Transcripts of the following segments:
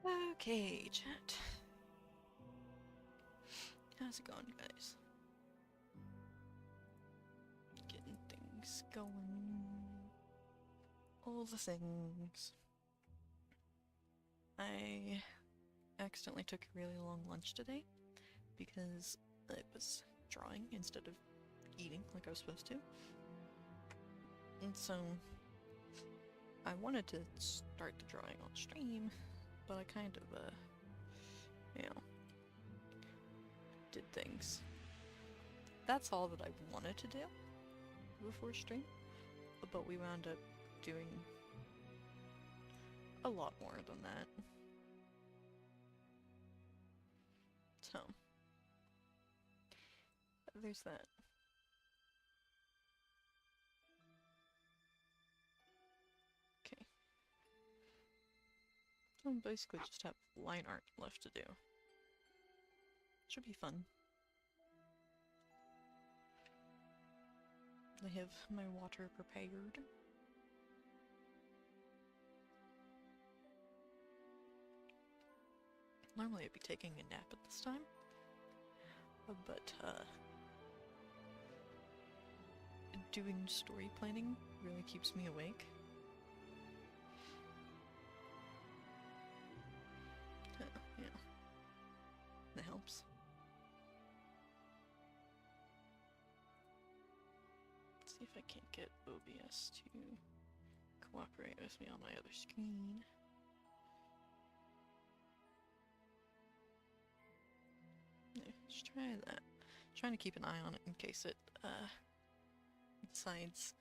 Okay, chat. How's it going, guys? Getting things going. All the things. I accidentally took a really long lunch today because I was drawing instead of eating like I was supposed to. And so I wanted to start the drawing on stream, but I kind of, you know, did things. That's all that I wanted to do before stream, but we wound up doing a lot more than that. So, there's that. Okay. So basically just have line art left to do. Should be fun. I have my water prepared. Normally I'd be taking a nap at this time, but doing story planning really keeps me awake. Yeah, that helps. Let's see if I can't get OBS to cooperate with me on my other screen. Yeah, let's try that. Trying to keep an eye on it in case it decides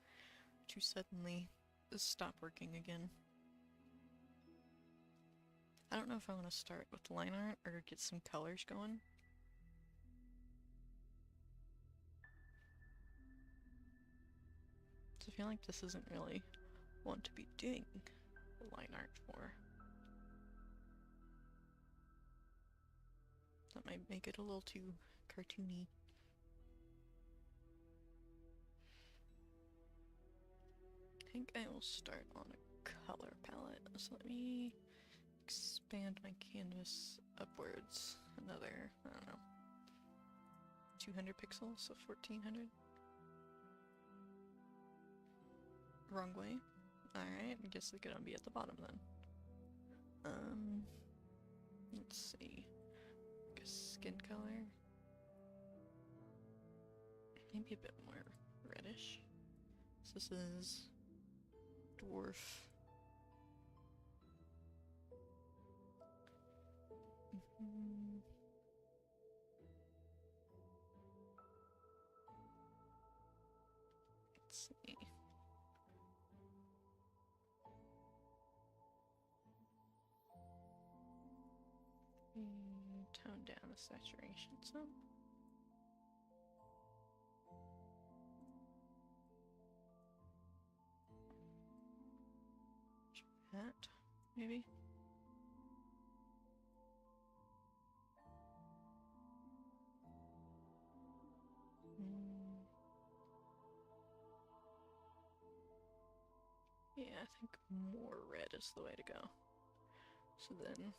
to suddenly stop working again. I don't know if I want to start with line art or get some colors going. So I feel like this isn't really one to be doing the line art for. That might make it a little too cartoony. I think I will start on a color palette. So let me expand my canvas upwards another, I don't know, 200 pixels, so 1400. Wrong way. Alright, I guess they're gonna be at the bottom then. Let's see. I guess skin color. Maybe a bit more reddish. So this is dwarf. Let's see. Tone down the saturation some. That, maybe? Yeah, I think more red is the way to go. So then...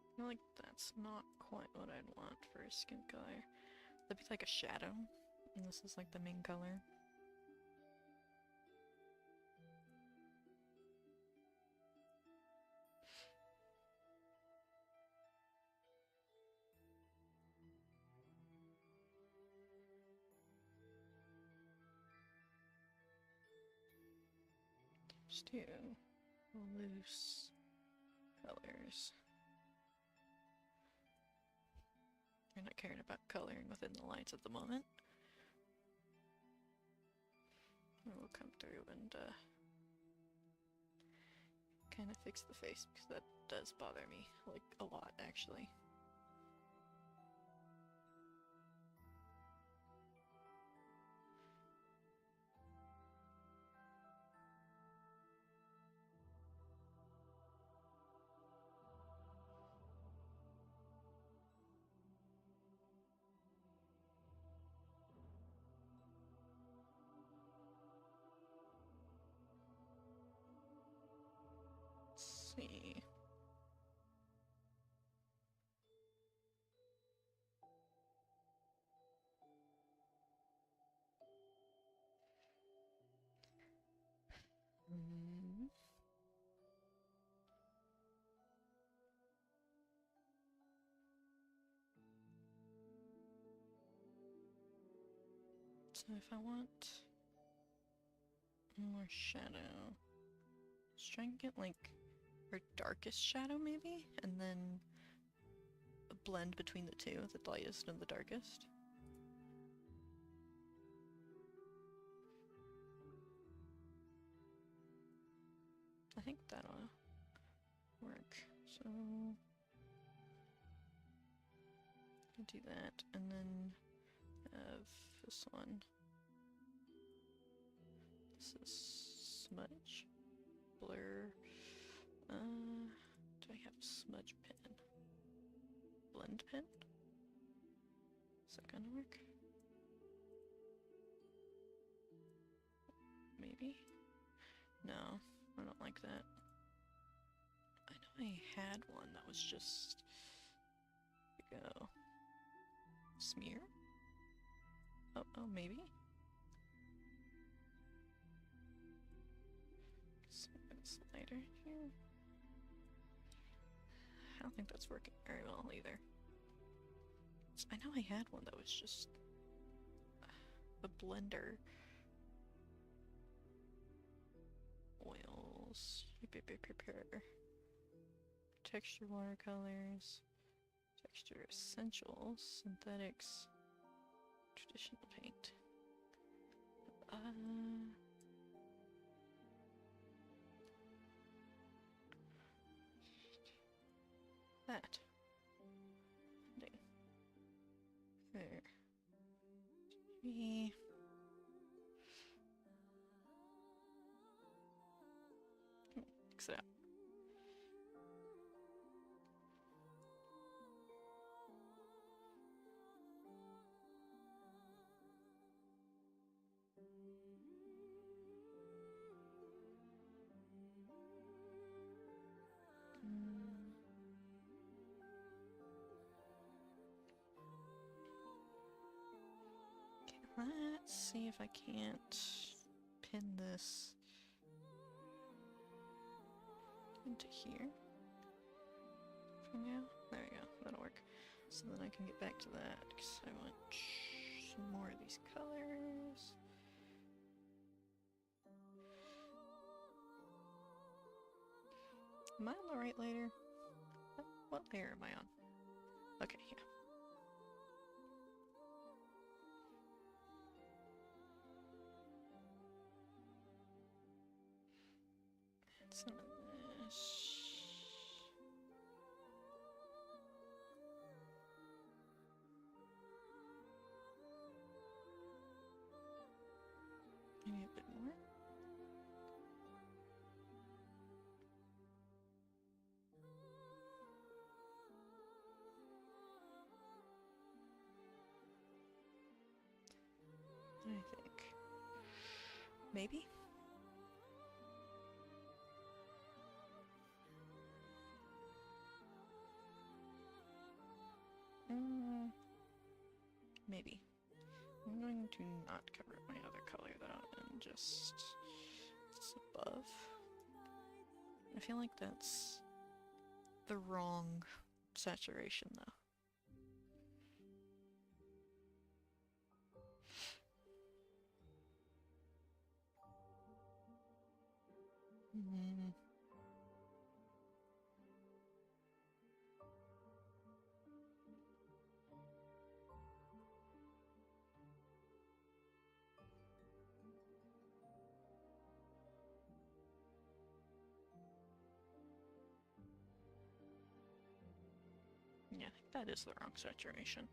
I feel like that's not quite what I'd want for a skin color. That'd be like a shadow, and this is like the main color. Just do loose colors. I'm not caring about coloring within the lines at the moment. We'll come through and kind of fix the face because that does bother me like a lot actually. see. So if I want more shadow, let's try and get like our darkest shadow maybe, and then a blend between the two, the lightest and the darkest. I think that'll work. So I'll do that, and then have this one. This is smudge, blur. Do I have smudge pen? Blend pen? Is that gonna work? Maybe? No, I don't like that. I know I had one that was just... Here we go. Smear? Oh, maybe? Slider here. I don't think that's working very well either. I know I had one that was just a blender. Oils. Texture watercolors. Texture essentials. Synthetics. Traditional paint. That. There. Maybe. Mix it out. Let's see if I can't pin this into here for now. There we go, that'll work. So then I can get back to that, because I want some more of these colors. Am I on the right layer? What layer am I on? Okay, yeah. Some of this. Maybe a bit more. I think. Maybe? Maybe. I'm going to not cover my other color though, and just it's above. I feel like that's the wrong saturation though. Yeah, I think that is the wrong saturation.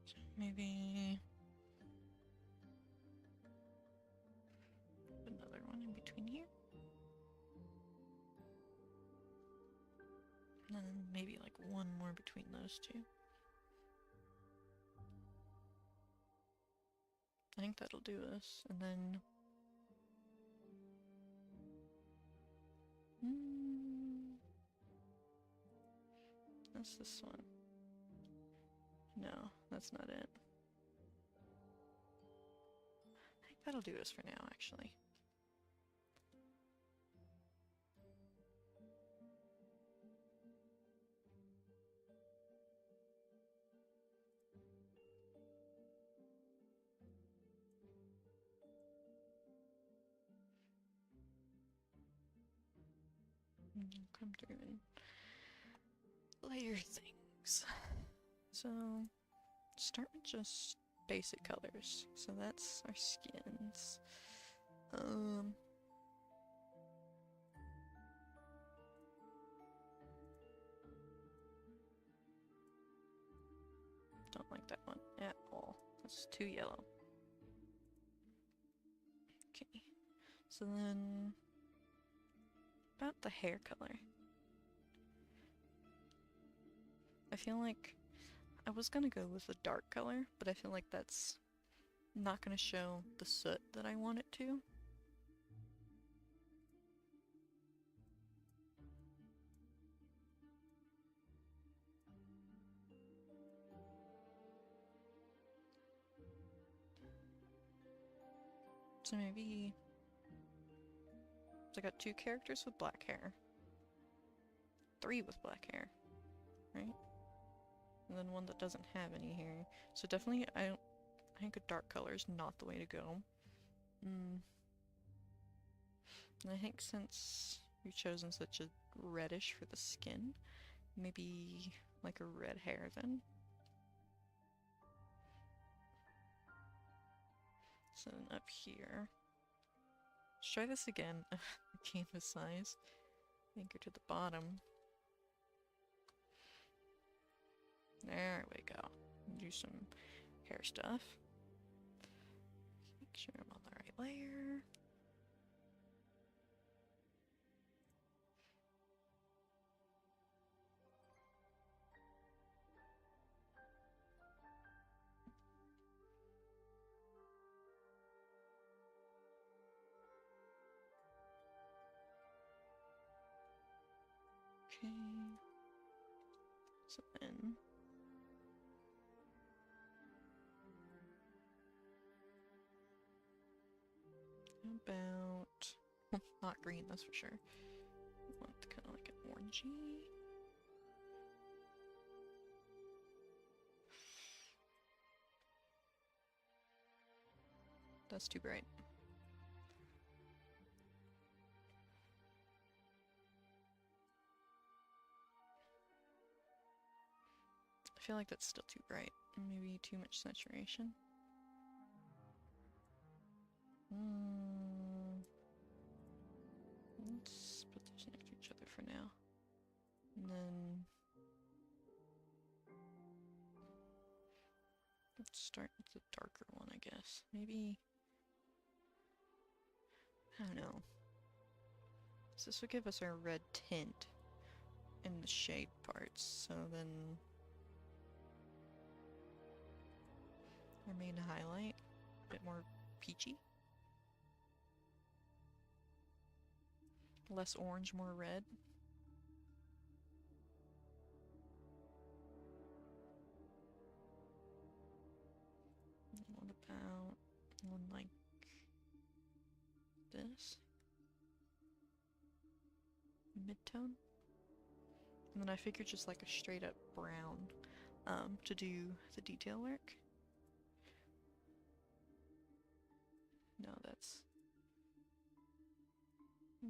So maybe And then maybe like one more between those two. I think that'll do us, and then... That's this one. No, that's not it. I think that'll do us for now, actually. Come through and layer things. So, start with just basic colors. So that's our skins. Don't like that one at all. That's too yellow. Okay. So then, about the hair color. I feel like I was gonna go with a dark color, but I feel like that's not gonna show the soot that I want it to. So maybe... So I got 2 characters with black hair. 3 with black hair, right? And then one that doesn't have any hair. So definitely, I think a dark color is not the way to go. And I think since we've chosen such a reddish for the skin, maybe like a red hair then. So then up here, let's try this again. Canvas size. Anchor to the bottom. There we go. Do some hair stuff. Make sure I'm on the right layer. Okay. So then... about... not green, that's for sure. I want kind of like an orangey. That's too bright. I feel like that's still too bright. Maybe too much saturation. Let's put those next to each other for now. And then... let's start with the darker one, I guess. Maybe... I don't know. So this will give us our red tint in the shade parts, so then... our main highlight, a bit more peachy. Less orange, more red. What about one like this? Mid-tone? And then I figured just like a straight up brown to do the detail work. No, that's... I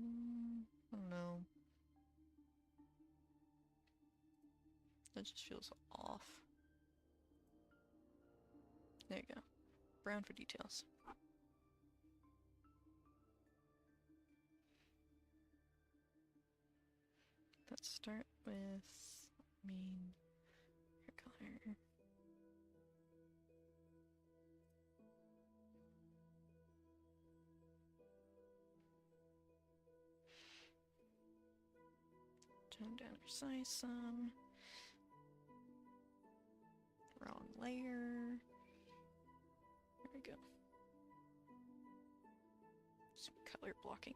don't know. That just feels off. There you go. Brown for details. Let's start with main hair color. Tone down your size some. Wrong layer. There we go. Some color blocking.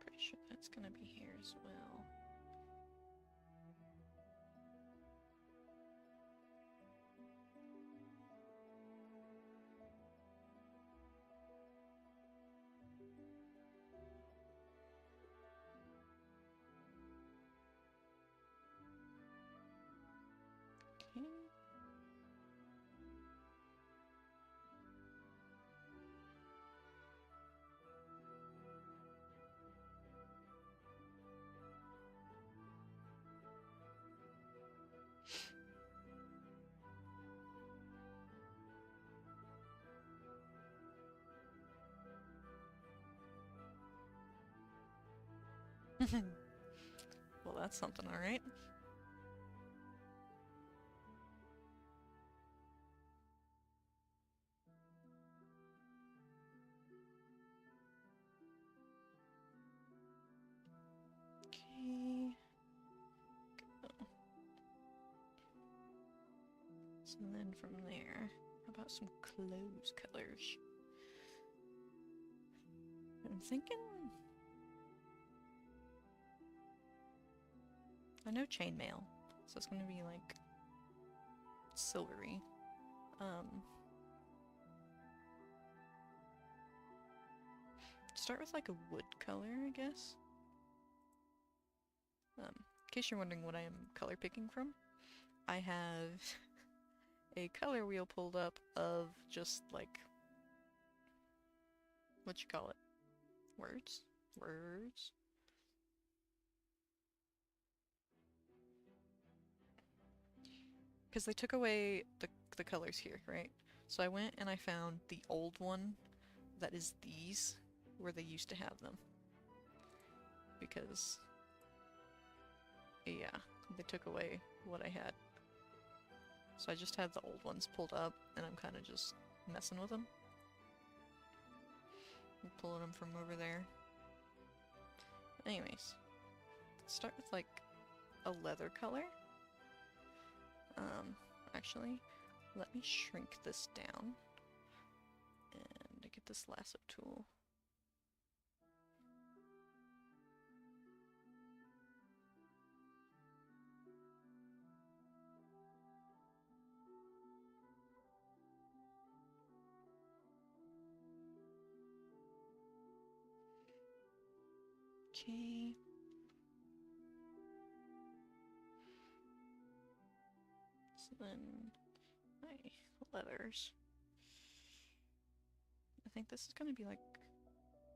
Pretty sure that's gonna be here as well. Okay. Well, that's something, alright. Okay. Go. So then from there, how about some clothes colors? I'm thinking... I know chainmail, so it's gonna be like silvery. Start with like a wood color, I guess. In case you're wondering what I am color picking from, I have a color wheel pulled up of just like, what you call it? Words? Words? Because they took away the colors here, right? So I went and I found the old one that is these, where they used to have them. Because, yeah, they took away what I had. So I just had the old ones pulled up, and I'm kind of just messing with them. I'm pulling them from over there. Anyways, start with like a leather color. Actually, let me shrink this down and get this lasso tool. Okay. So then, my leathers. I think this is gonna be like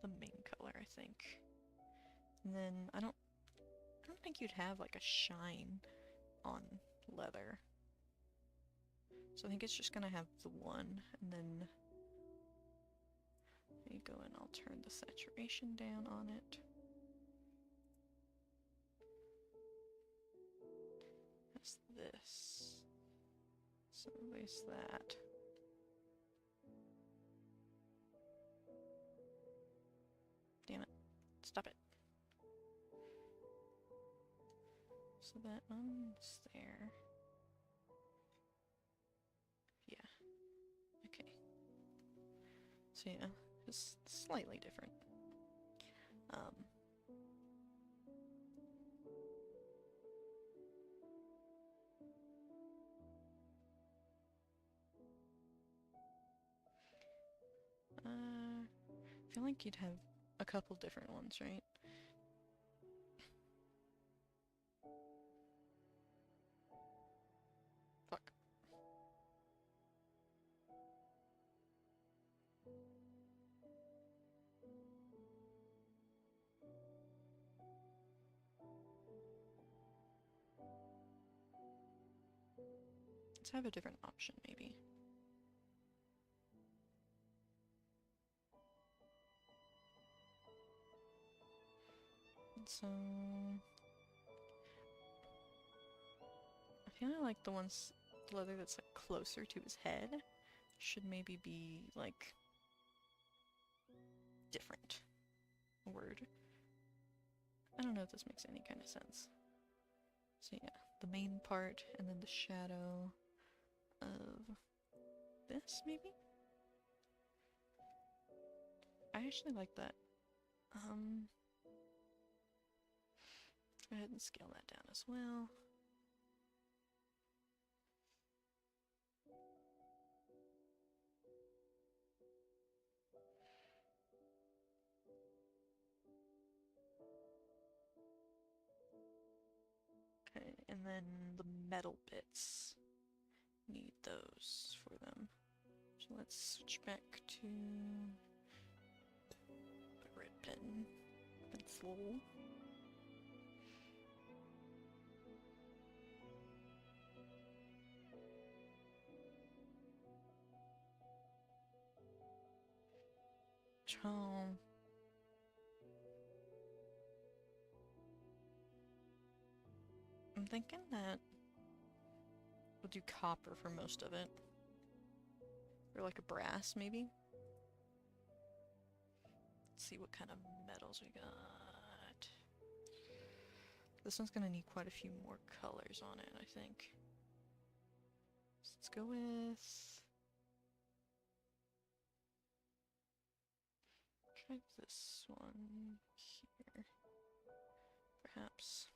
the main color, I think. And then I don't think you'd have like a shine on leather. So I think it's just gonna have the one, and then there you go, and I'll turn the saturation down on it. That's this. So there's that. Damn it. Stop it. So that one's there. Yeah. Okay. So yeah, just slightly different. I feel like you'd have a couple different ones, right? Fuck. Let's have a different option, maybe. So I feel like the leather that's like closer to his head should maybe be like different word. I don't know if this makes any kind of sense. So yeah, the main part and then the shadow of this, maybe? I actually like that. Go ahead and scale that down as well. Okay, and then the metal bits. Need those for them. So let's switch back to the red pen. Pencil. Charm. I'm thinking that we'll do copper for most of it. Or like a brass, maybe? Let's see what kind of metals we got. This one's gonna need quite a few more colors on it, I think. So let's go with... try this one here. Perhaps.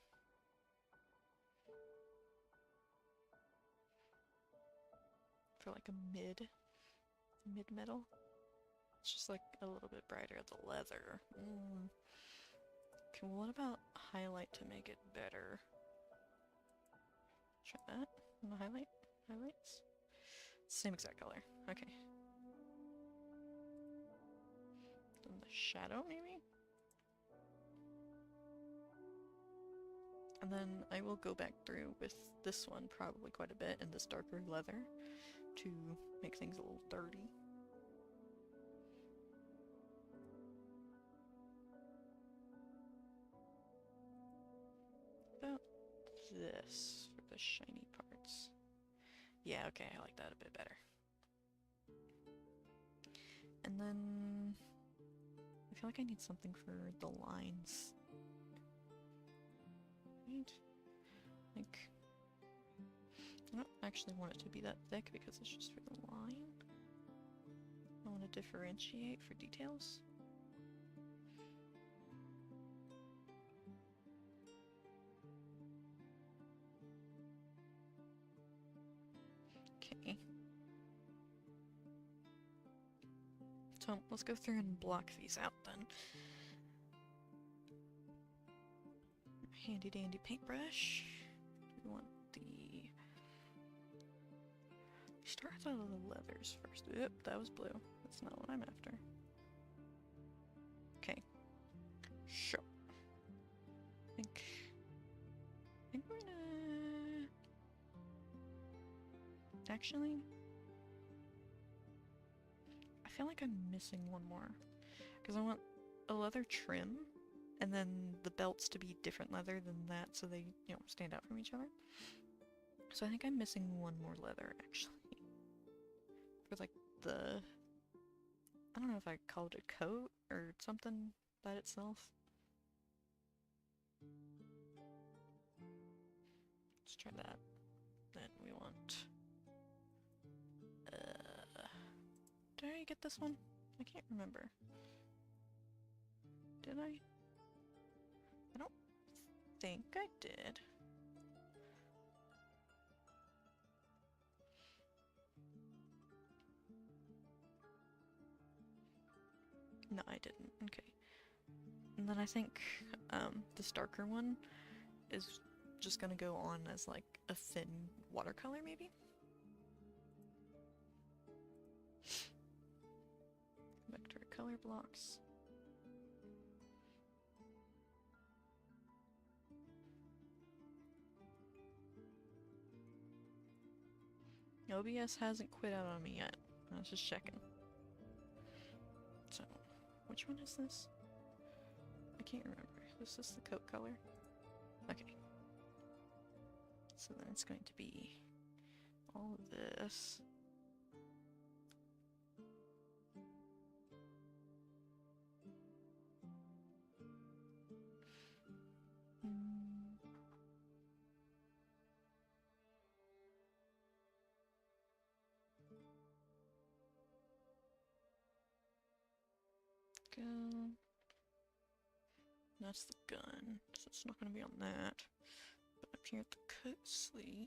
For like a mid metal. It's just like a little bit brighter at the leather. Okay, well, what about highlight to make it better? Try that. On the highlights? Same exact color. Okay. Then the shadow, maybe? And then I will go back through with this one probably quite a bit and this darker leather to make things a little dirty. About this for the shiny parts. Yeah, okay, I like that a bit better. And then I feel like I need something for the lines. Right? Like, I don't actually want it to be that thick because it's just for the line. I want to differentiate for details. Okay. So let's go through and block these out then. Handy dandy paintbrush. We want the... start with the leathers first. Yep, that was blue. That's not what I'm after. Okay. Sure. I think we're gonna... actually... I feel like I'm missing one more. Because I want a leather trim, and then the belts to be different leather than that so they, you know, stand out from each other. So I think I'm missing one more leather, actually. For, like, the... I don't know if I call it a coat or something by itself. Let's try that. Then we want... did I get this one? I can't remember. Did I? I don't think I did. No, I didn't. Okay. And then I think this darker one is just gonna go on as like a thin watercolor, maybe? Vector color blocks. OBS hasn't quit out on me yet. I was just checking. So, which one is this? I can't remember. Is this the coat color? Okay. So then it's going to be all of this. Gun. That's the gun, so it's not going to be on that. But up here at the coat sleeve,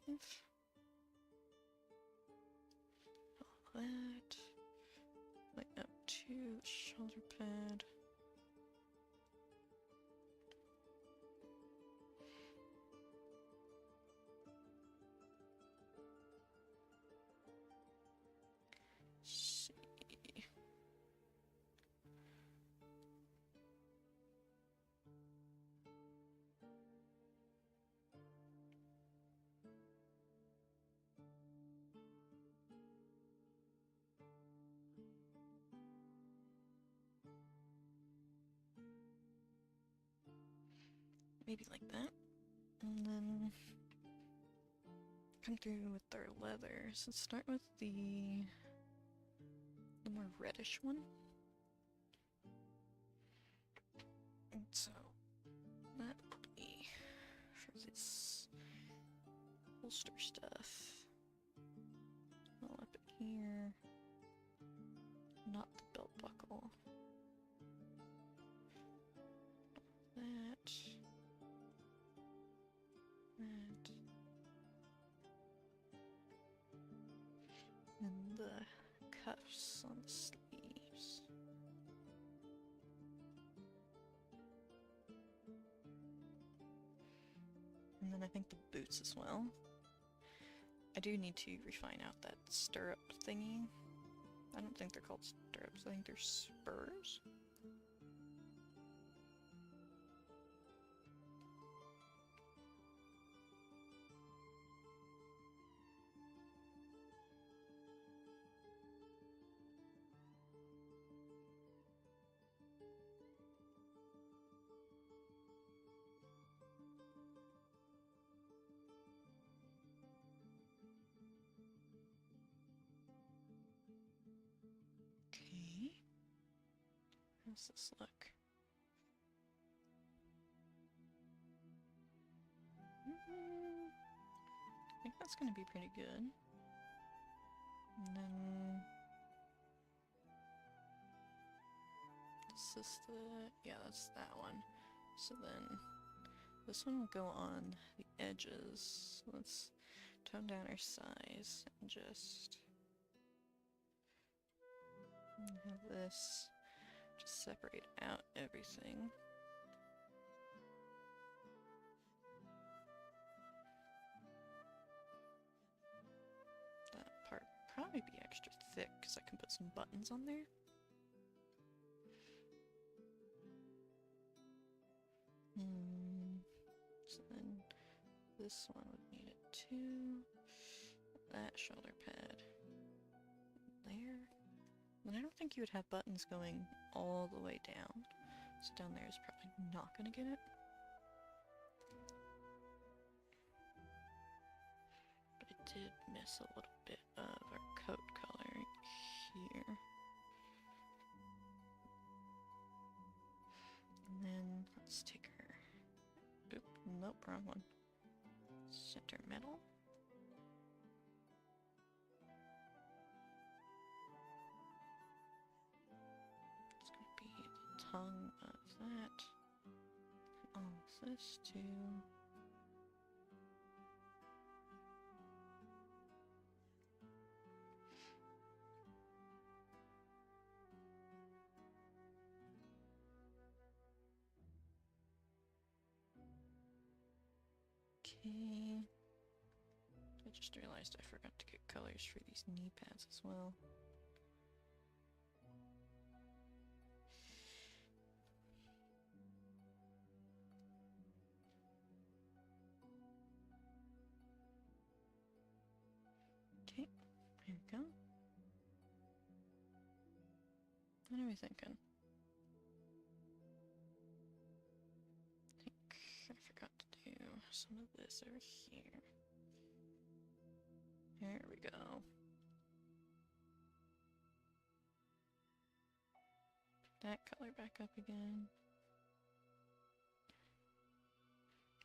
all that, like up to the shoulder pad. See. Maybe like that. And then come through with our leather. So let's start with the more reddish one. And so that will be for this holster stuff. All up in here. Not the belt buckle. That. That. And the cuffs on the sleeves. And then I think the boots as well. I do need to refine out that stirrup thingy. I don't think they're called stirrups, I think they're spurs. How's this look? I think that's gonna be pretty good. And then this is yeah, that's that one. So then this one will go on the edges. Let's tone down our size and just have this just separate out everything. That part probably be extra thick because I can put some buttons on there. So then this one would need it too. That shoulder pad there. And I don't think you would have buttons going all the way down. So down there is probably not going to get it. But I did miss a little bit of our coat color here. And then let's take our... Oop, nope, wrong one. Center metal. Tongue of that, and all of this too. Okay. I just realized I forgot to get colors for these knee pads as well. Okay, What are we thinking? I think I forgot to do some of this over here. There we go. Put that color back up again.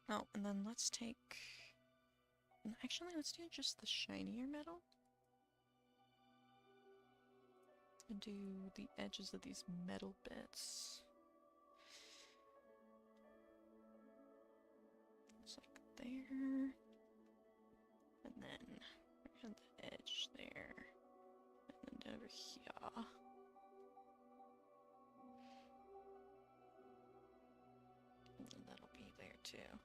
Oh, and then let's take... Actually, let's do just the shinier metal. And do the edges of these metal bits. It's like there. And then around the edge there. And then over here. And then that'll be there too.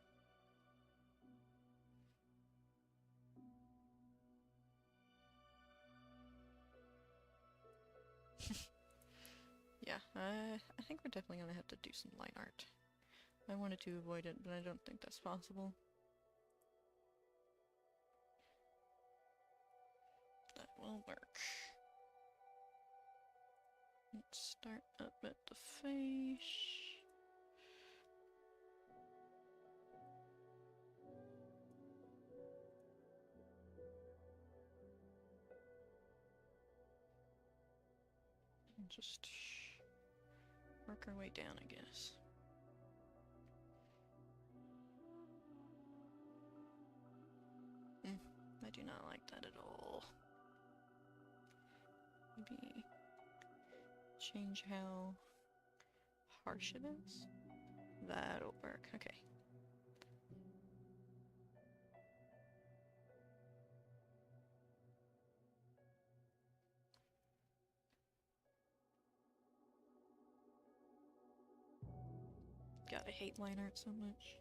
Yeah, I think we're definitely gonna have to do some line art. I wanted to avoid it, but I don't think that's possible. That will work. Let's start up at the face. And just work our way down, I guess. I do not like that at all. Maybe change how harsh it is? That'll work, okay. God, I hate line art so much.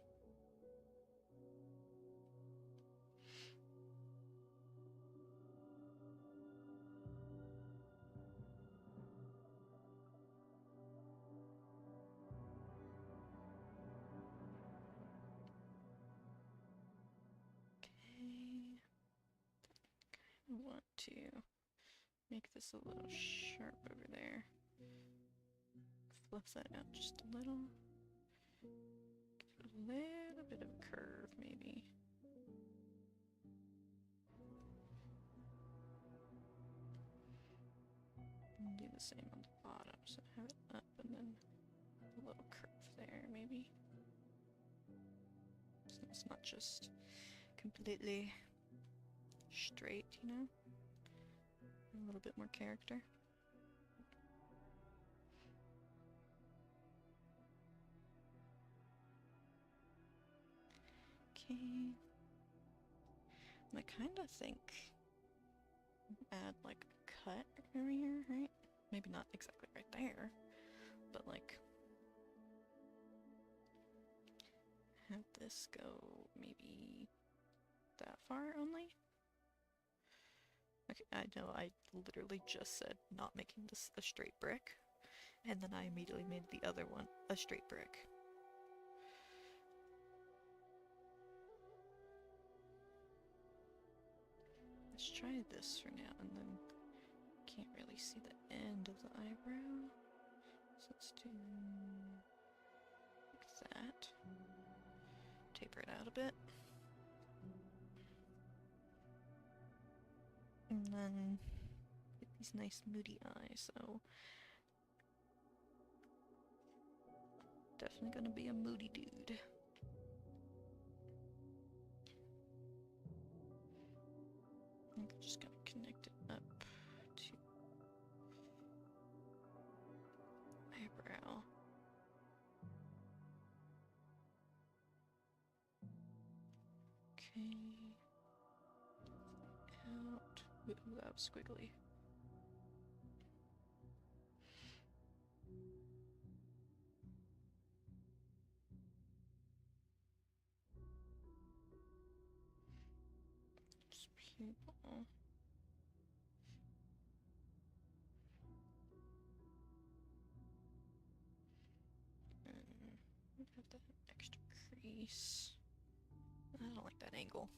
I want to make this a little sharp over there. Fluff that out just a little. Give it a little bit of a curve, maybe. And do the same on the bottom, so have it up and then a little curve there, maybe. So it's not just completely straight, you know? A little bit more character. Okay. And I kind of think add like a cut over here, right? Maybe not exactly right there, but like have this go maybe that far only? Okay, I know I literally just said not making this a straight brick, and then I immediately made the other one a straight brick. Let's try this for now, and then can't really see the end of the eyebrow. So let's do like that. Taper it out a bit. And then get these nice moody eyes, so definitely gonna be a moody dude. I'm just gonna connect it up to eyebrow. Okay. Out. Ooh, that was squiggly. Just pupil. And we have that extra crease. I don't like that angle.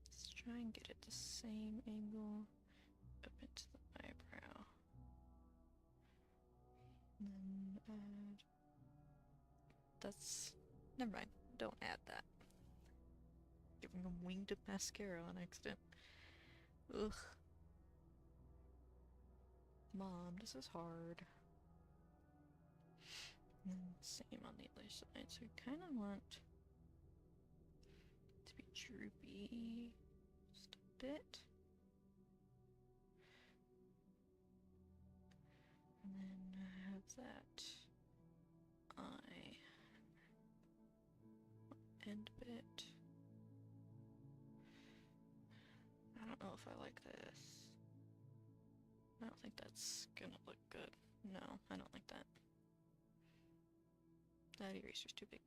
Let's try and get it the same angle up into the eyebrow. And then add... That's... Never mind. Don't add that. Giving him winged mascara on accident. Ugh. Mom, this is hard. And same on the other side, so we kind of want to be droopy just a bit. And then have that eye end bit. I don't know if I like this. I don't think that's gonna look good. No, I don't like that. That eraser's too big.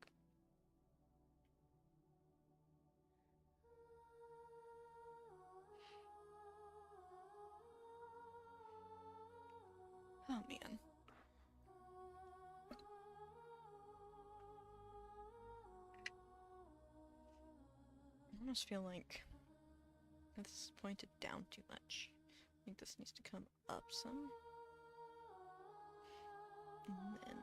Oh man. I almost feel like this is pointed down too much. I think this needs to come up some. And then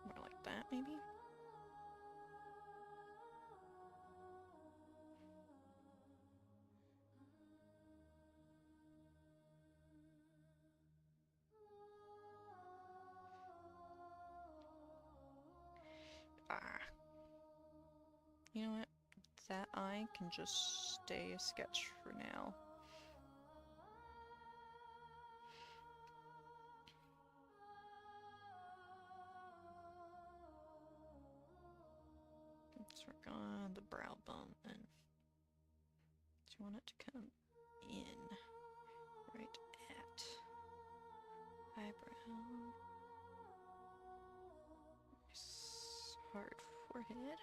more like that, maybe? Ah. You know what? That eye can just stay a sketch for now. Let's work on the brow bone then. So you want it to come in right at eyebrow. Nice hard forehead.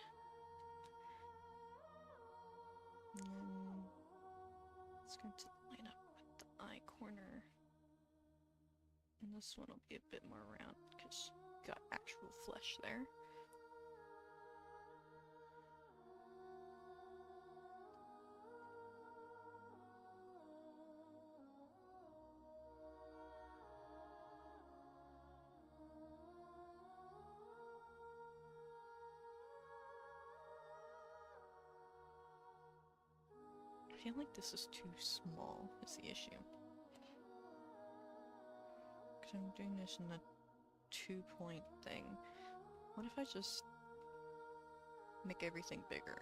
And then it's going to line up with the eye corner. And this one will be a bit more round because you got actual flesh there. I feel like this is too small, is the issue. Because I'm doing this in a 2-point thing. What if I just make everything bigger?